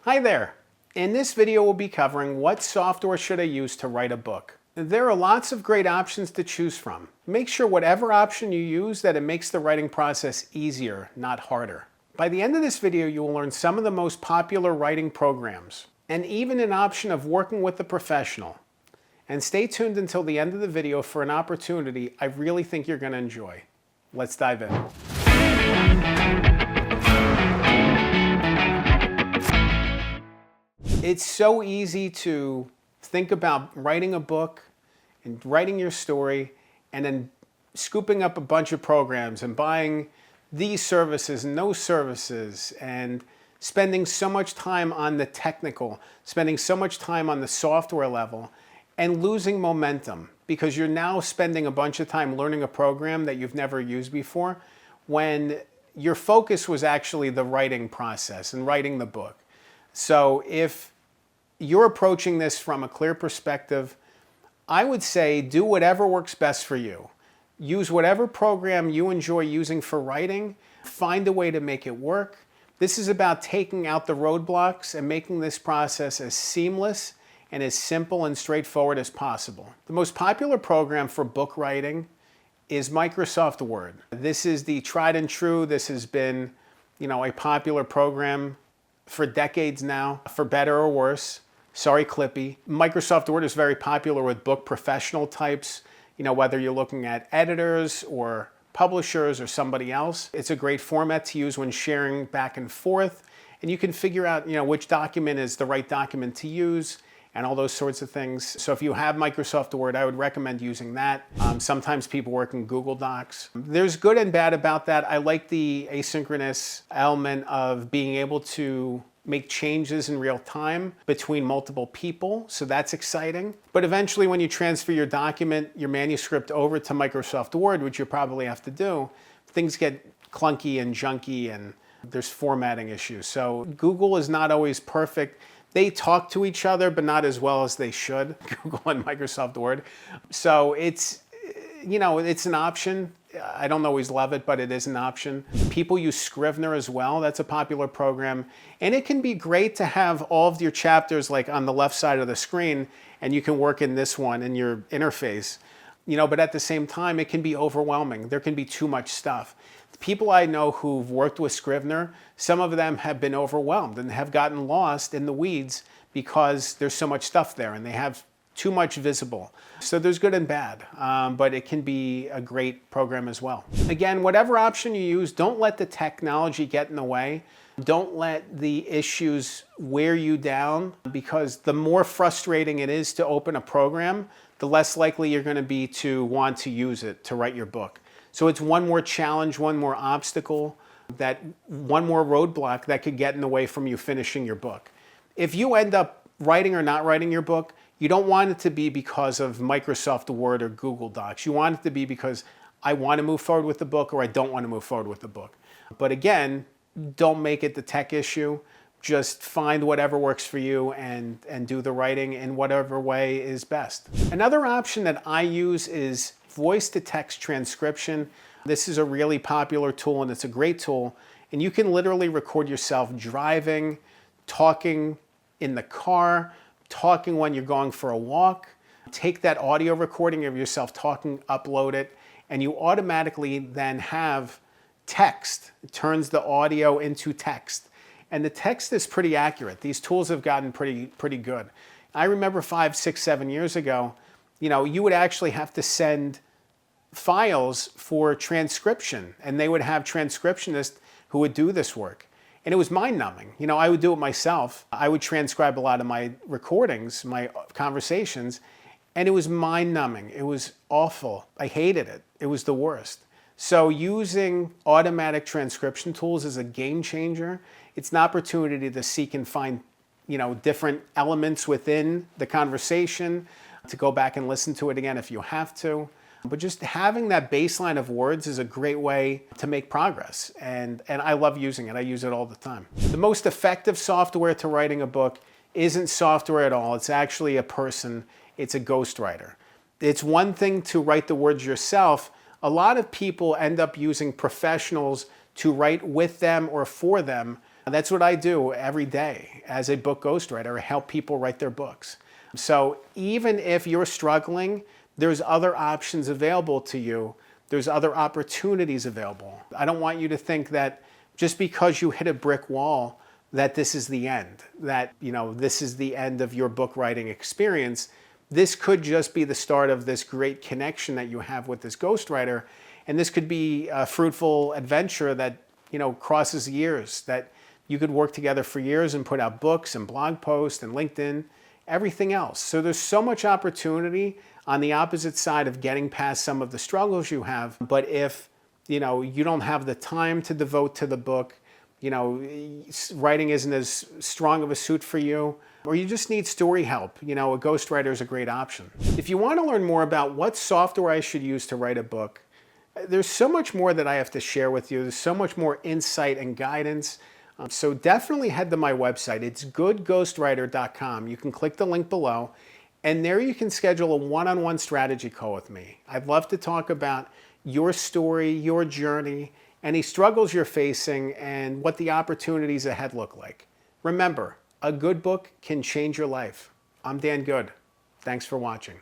Hi there. In this video we'll be covering what software should I use to write a book. There are lots of great options to choose from. Make sure whatever option you use that it makes the writing process easier, not harder. By the end of this video you will learn some of the most popular writing programs and even an option of working with a professional. And stay tuned until the end of the video for an opportunity I really think you're going to enjoy. Let's dive in. It's so easy to think about writing a book and writing your story and then scooping up a bunch of programs and buying these services and those services and spending so much time on the technical, spending so much time on the software level and losing momentum because you're now spending a bunch of time learning a program that you've never used before when your focus was actually the writing process and writing the book. So if you're approaching this from a clear perspective, I would say do whatever works best for you. Use whatever program you enjoy using for writing. Find a way to make it work. This is about taking out the roadblocks and making this process as seamless and as simple and straightforward as possible. The most popular program for book writing is Microsoft Word. This is the tried and true. This has been, a popular program for decades now, for better or worse. Sorry, Clippy. Microsoft Word is very popular with book professional types, whether you're looking at editors or publishers or somebody else. It's a great format to use when sharing back and forth, and you can figure out, which document is the right document to use and all those sorts of things. So if you have Microsoft Word, I would recommend using that. Sometimes people work in Google Docs. There's good and bad about that. I like the asynchronous element of being able to make changes in real time between multiple people, so that's exciting. But eventually when you transfer your document, your manuscript over to Microsoft Word, which you probably have to do, things get clunky and junky and there's formatting issues. So Google is not always perfect. They talk to each other, but not as well as they should, Google and Microsoft Word. So it's an option. I don't always love it, but it is an option. People use Scrivener as well. That's a popular program. And it can be great to have all of your chapters like on the left side of the screen, and you can work in this one in your interface. But at the same time, it can be overwhelming. There can be too much stuff. The people I know who've worked with Scrivener, some of them have been overwhelmed and have gotten lost in the weeds because there's so much stuff there and they have too much visible. So there's good and bad, but it can be a great program as well. Again, whatever option you use, don't let the technology get in the way. Don't let the issues wear you down, because the more frustrating it is to open a program, the less likely you're going to be to want to use it to write your book. So it's one more challenge, one more obstacle, one more roadblock that could get in the way from you finishing your book. If you end up writing or not writing your book, you don't want it to be because of Microsoft Word or Google Docs. You want it to be because I want to move forward with the book or I don't want to move forward with the book. But again, don't make it the tech issue. Just find whatever works for you and do the writing in whatever way is best. Another option that I use is voice-to-text transcription. This is a really popular tool and it's a great tool. And you can literally record yourself driving, talking in the car, talking when you're going for a walk. Take that audio recording of yourself talking, upload it, and you automatically then have text. It turns the audio into text. And the text is pretty accurate. These tools have gotten pretty good. I remember 5, 6, 7 years ago, you would actually have to send files for transcription, and they would have transcriptionists who would do this work. And it was mind-numbing. I would do it myself. I would transcribe a lot of my recordings, my conversations, and it was mind-numbing. It was awful. I hated it. It was the worst. So using automatic transcription tools is a game changer. It's an opportunity to seek and find, different elements within the conversation, to go back and listen to it again if you have to. But just having that baseline of words is a great way to make progress. And I love using it. I use it all the time. The most effective software to writing a book isn't software at all. It's actually a person. It's a ghostwriter. It's one thing to write the words yourself. A lot of people end up using professionals to write with them or for them That's what I do every day as a book ghostwriter. I help people write their books. So even if you're struggling, there's other options available to you. There's other opportunities available. I don't want you to think that just because you hit a brick wall that this is the end, that, this is the end of your book writing experience. This could just be the start of this great connection that you have with this ghostwriter. And this could be a fruitful adventure that, crosses years, that you could work together for years and put out books and blog posts and LinkedIn, everything else. So there's so much opportunity on the opposite side of getting past some of the struggles you have. But if, you don't have the time to devote to the book, writing isn't as strong of a suit for you, or you just need story help, a ghostwriter is a great option. If you want to learn more about what software I should use to write a book, there's so much more that I have to share with you. There's so much more insight and guidance. So definitely head to my website. It's goodghostwriter.com. You can click the link below, and there you can schedule a one-on-one strategy call with me. I'd love to talk about your story, your journey, any struggles you're facing, and what the opportunities ahead look like. Remember, a good book can change your life. I'm Dan Good. Thanks for watching.